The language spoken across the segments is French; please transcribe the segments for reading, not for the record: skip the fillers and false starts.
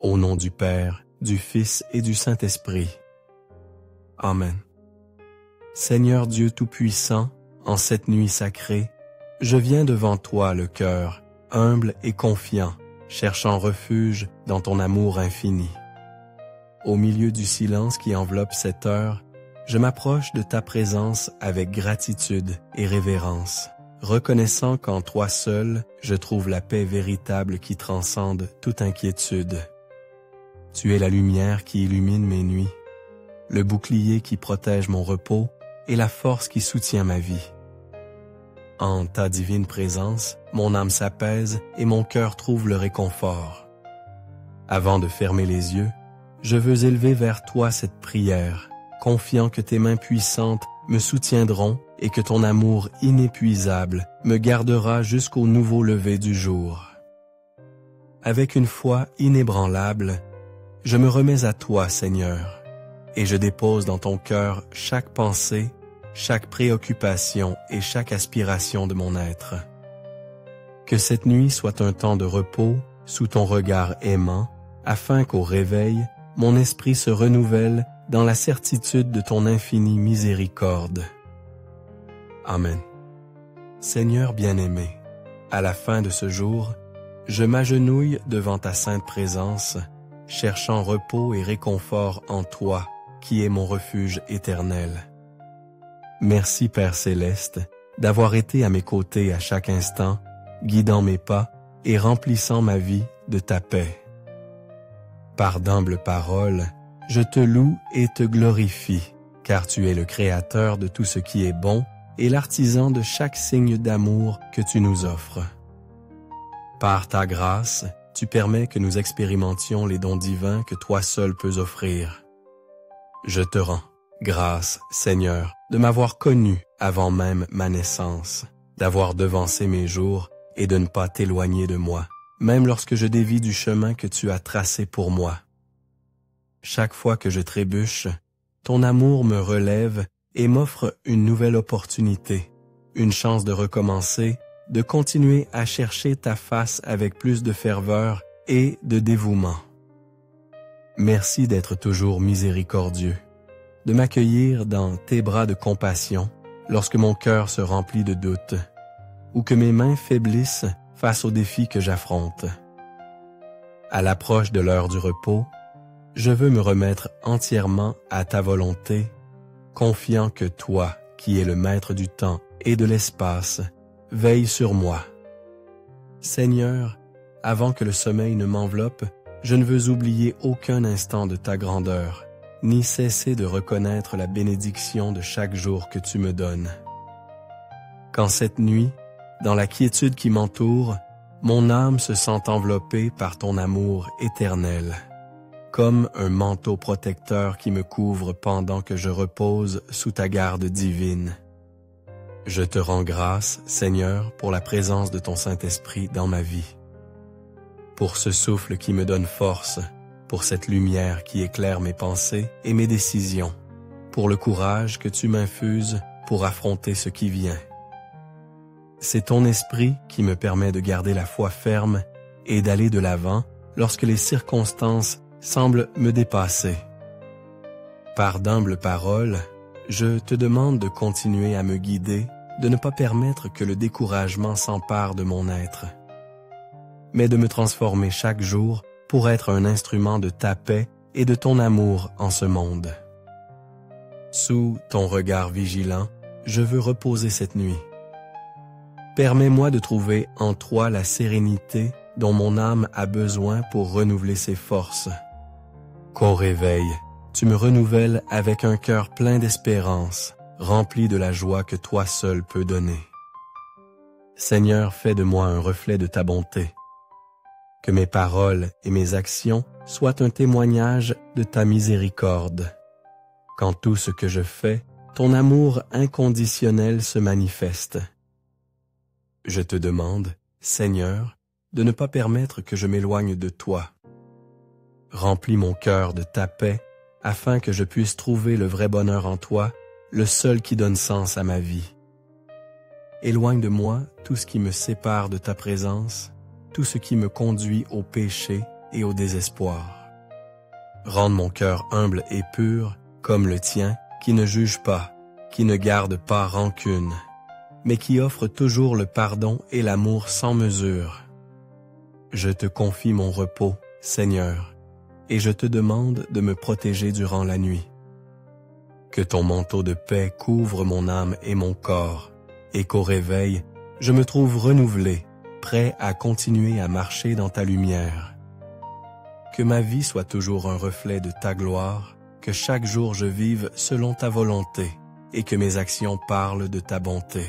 Au nom du Père, du Fils et du Saint-Esprit. Amen. Seigneur Dieu Tout-Puissant, en cette nuit sacrée, je viens devant toi le cœur, humble et confiant, cherchant refuge dans ton amour infini. Au milieu du silence qui enveloppe cette heure, je m'approche de ta présence avec gratitude et révérence, reconnaissant qu'en toi seul, je trouve la paix véritable qui transcende toute inquiétude. Tu es la lumière qui illumine mes nuits, le bouclier qui protège mon repos et la force qui soutient ma vie. En ta divine présence, mon âme s'apaise et mon cœur trouve le réconfort. Avant de fermer les yeux, je veux élever vers toi cette prière, confiant que tes mains puissantes me soutiendront et que ton amour inépuisable me gardera jusqu'au nouveau lever du jour. Avec une foi inébranlable, je me remets à toi, Seigneur, et je dépose dans ton cœur chaque pensée, chaque préoccupation et chaque aspiration de mon être. Que cette nuit soit un temps de repos sous ton regard aimant, afin qu'au réveil, mon esprit se renouvelle dans la certitude de ton infinie miséricorde. Amen. Seigneur bien-aimé, à la fin de ce jour, je m'agenouille devant ta sainte présence, cherchant repos et réconfort en toi, qui est mon refuge éternel. Merci Père Céleste, d'avoir été à mes côtés à chaque instant, guidant mes pas et remplissant ma vie de ta paix. Par d'humbles paroles, je te loue et te glorifie, car tu es le Créateur de tout ce qui est bon et l'artisan de chaque signe d'amour que tu nous offres. Par ta grâce, tu permets que nous expérimentions les dons divins que toi seul peux offrir. Je te rends grâce, Seigneur, de m'avoir connu avant même ma naissance, d'avoir devancé mes jours et de ne pas t'éloigner de moi, même lorsque je dévie du chemin que tu as tracé pour moi. Chaque fois que je trébuche, ton amour me relève et m'offre une nouvelle opportunité, une chance de recommencer, de continuer à chercher ta face avec plus de ferveur et de dévouement. Merci d'être toujours miséricordieux, de m'accueillir dans tes bras de compassion lorsque mon cœur se remplit de doutes, ou que mes mains faiblissent face aux défis que j'affronte. À l'approche de l'heure du repos, je veux me remettre entièrement à ta volonté, confiant que toi, qui es le maître du temps et de l'espace, veille sur moi. Seigneur, avant que le sommeil ne m'enveloppe, je ne veux oublier aucun instant de ta grandeur, ni cesser de reconnaître la bénédiction de chaque jour que tu me donnes. Quand cette nuit, dans la quiétude qui m'entoure, mon âme se sent enveloppée par ton amour éternel, comme un manteau protecteur qui me couvre pendant que je repose sous ta garde divine. Je te rends grâce, Seigneur, pour la présence de ton Saint-Esprit dans ma vie, pour ce souffle qui me donne force, pour cette lumière qui éclaire mes pensées et mes décisions, pour le courage que tu m'infuses pour affronter ce qui vient. C'est ton esprit qui me permet de garder la foi ferme et d'aller de l'avant lorsque les circonstances semblent me dépasser. Par d'humbles paroles, je te demande de continuer à me guider, de ne pas permettre que le découragement s'empare de mon être, mais de me transformer chaque jour pour être un instrument de ta paix et de ton amour en ce monde. Sous ton regard vigilant, je veux reposer cette nuit. Permets-moi de trouver en toi la sérénité dont mon âme a besoin pour renouveler ses forces. Qu'au réveil, tu me renouvelles avec un cœur plein d'espérance, rempli de la joie que toi seul peux donner. Seigneur, fais de moi un reflet de ta bonté. Que mes paroles et mes actions soient un témoignage de ta miséricorde. Qu'en tout ce que je fais, ton amour inconditionnel se manifeste. Je te demande, Seigneur, de ne pas permettre que je m'éloigne de toi. Remplis mon cœur de ta paix, afin que je puisse trouver le vrai bonheur en toi, le seul qui donne sens à ma vie. Éloigne de moi tout ce qui me sépare de ta présence, tout ce qui me conduit au péché et au désespoir. Rende mon cœur humble et pur, comme le tien, qui ne juge pas, qui ne garde pas rancune, mais qui offre toujours le pardon et l'amour sans mesure. Je te confie mon repos, Seigneur, et je te demande de me protéger durant la nuit. Que ton manteau de paix couvre mon âme et mon corps, et qu'au réveil, je me trouve renouvelé, prêt à continuer à marcher dans ta lumière. Que ma vie soit toujours un reflet de ta gloire, que chaque jour je vive selon ta volonté, et que mes actions parlent de ta bonté.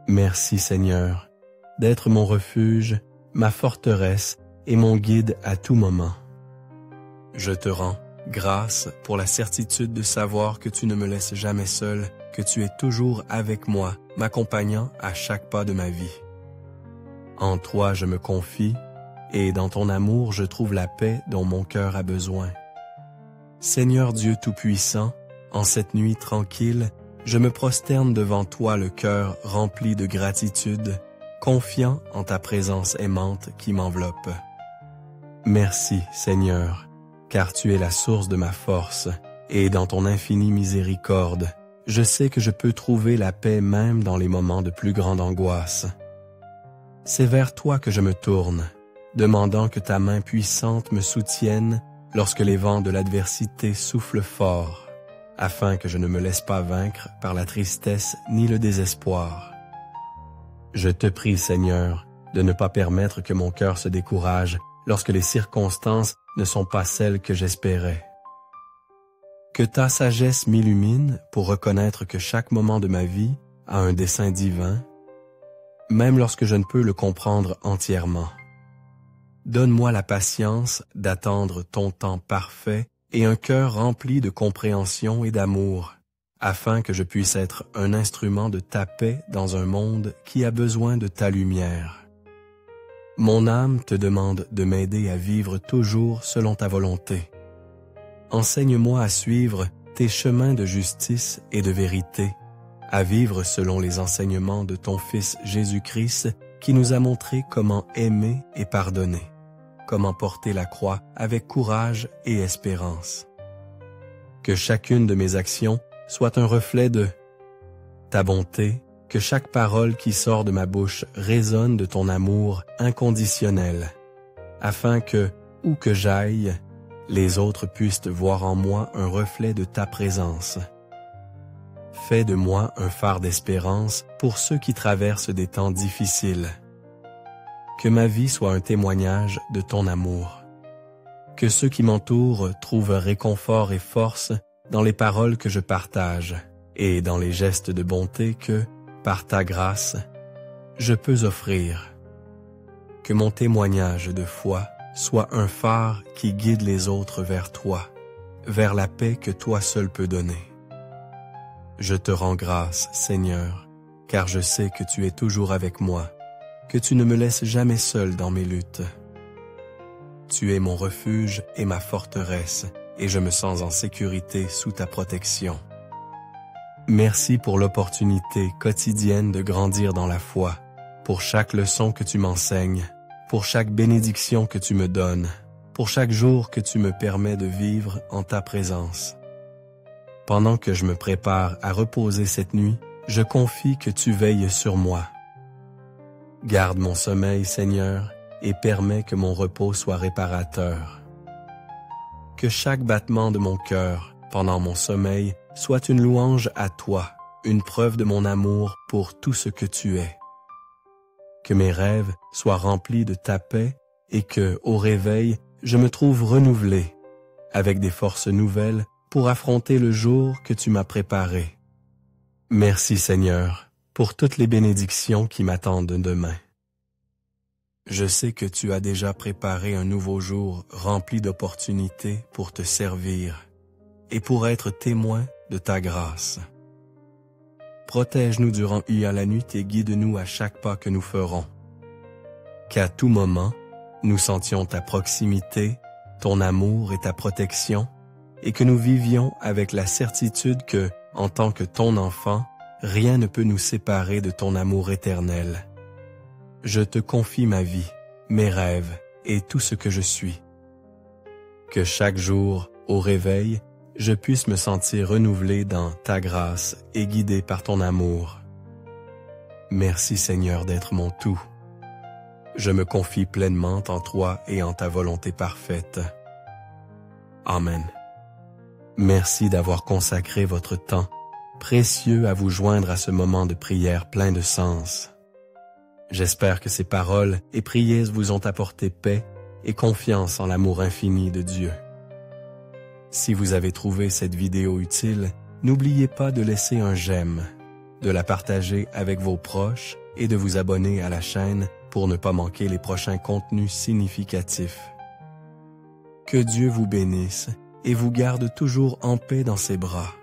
Merci Seigneur, d'être mon refuge, ma forteresse et mon guide à tout moment. Je te rends grâce pour la certitude de savoir que tu ne me laisses jamais seul, que tu es toujours avec moi, m'accompagnant à chaque pas de ma vie. En toi je me confie, et dans ton amour je trouve la paix dont mon cœur a besoin. Seigneur Dieu Tout-Puissant, en cette nuit tranquille, je me prosterne devant toi le cœur rempli de gratitude, confiant en ta présence aimante qui m'enveloppe. Merci, Seigneur, car tu es la source de ma force, et dans ton infinie miséricorde, je sais que je peux trouver la paix même dans les moments de plus grande angoisse. C'est vers toi que je me tourne, demandant que ta main puissante me soutienne lorsque les vents de l'adversité soufflent fort, afin que je ne me laisse pas vaincre par la tristesse ni le désespoir. Je te prie, Seigneur, de ne pas permettre que mon cœur se décourage lorsque les circonstances ne sont pas celles que j'espérais. Que ta sagesse m'illumine pour reconnaître que chaque moment de ma vie a un dessein divin, même lorsque je ne peux le comprendre entièrement. Donne-moi la patience d'attendre ton temps parfait et un cœur rempli de compréhension et d'amour, afin que je puisse être un instrument de ta paix dans un monde qui a besoin de ta lumière. Mon âme te demande de m'aider à vivre toujours selon ta volonté. Enseigne-moi à suivre tes chemins de justice et de vérité, à vivre selon les enseignements de ton Fils Jésus-Christ qui nous a montré comment aimer et pardonner, comment porter la croix avec courage et espérance. Que chacune de mes actions soit un reflet de ta bonté, que chaque parole qui sort de ma bouche résonne de ton amour inconditionnel, afin que, où que j'aille, les autres puissent voir en moi un reflet de ta présence. Fais de moi un phare d'espérance pour ceux qui traversent des temps difficiles. Que ma vie soit un témoignage de ton amour. Que ceux qui m'entourent trouvent réconfort et force dans les paroles que je partage et dans les gestes de bonté que, par ta grâce, je peux offrir. Que mon témoignage de foi soit un phare qui guide les autres vers toi, vers la paix que toi seul peux donner. Je te rends grâce, Seigneur, car je sais que tu es toujours avec moi, que tu ne me laisses jamais seul dans mes luttes. Tu es mon refuge et ma forteresse, et je me sens en sécurité sous ta protection. Merci pour l'opportunité quotidienne de grandir dans la foi, pour chaque leçon que tu m'enseignes, pour chaque bénédiction que tu me donnes, pour chaque jour que tu me permets de vivre en ta présence. Pendant que je me prépare à reposer cette nuit, je confie que tu veilles sur moi. Garde mon sommeil, Seigneur, et permets que mon repos soit réparateur. Que chaque battement de mon cœur, pendant mon sommeil, soit une louange à toi, une preuve de mon amour pour tout ce que tu es. Que mes rêves soient remplis de ta paix et que, au réveil, je me trouve renouvelé, avec des forces nouvelles pour affronter le jour que tu m'as préparé. Merci Seigneur pour toutes les bénédictions qui m'attendent demain. Je sais que tu as déjà préparé un nouveau jour rempli d'opportunités pour te servir et pour être témoin de ta grâce. Protège-nous durant la nuit et guide-nous à chaque pas que nous ferons. Qu'à tout moment, nous sentions ta proximité, ton amour et ta protection, et que nous vivions avec la certitude que, en tant que ton enfant, rien ne peut nous séparer de ton amour éternel. Je te confie ma vie, mes rêves et tout ce que je suis. Que chaque jour, au réveil, je puisse me sentir renouvelé dans ta grâce et guidé par ton amour. Merci Seigneur d'être mon tout. Je me confie pleinement en toi et en ta volonté parfaite. Amen. Merci d'avoir consacré votre temps précieux à vous joindre à ce moment de prière plein de sens. J'espère que ces paroles et prières vous ont apporté paix et confiance en l'amour infini de Dieu. Si vous avez trouvé cette vidéo utile, n'oubliez pas de laisser un j'aime, de la partager avec vos proches et de vous abonner à la chaîne pour ne pas manquer les prochains contenus significatifs. Que Dieu vous bénisse et vous garde toujours en paix dans ses bras.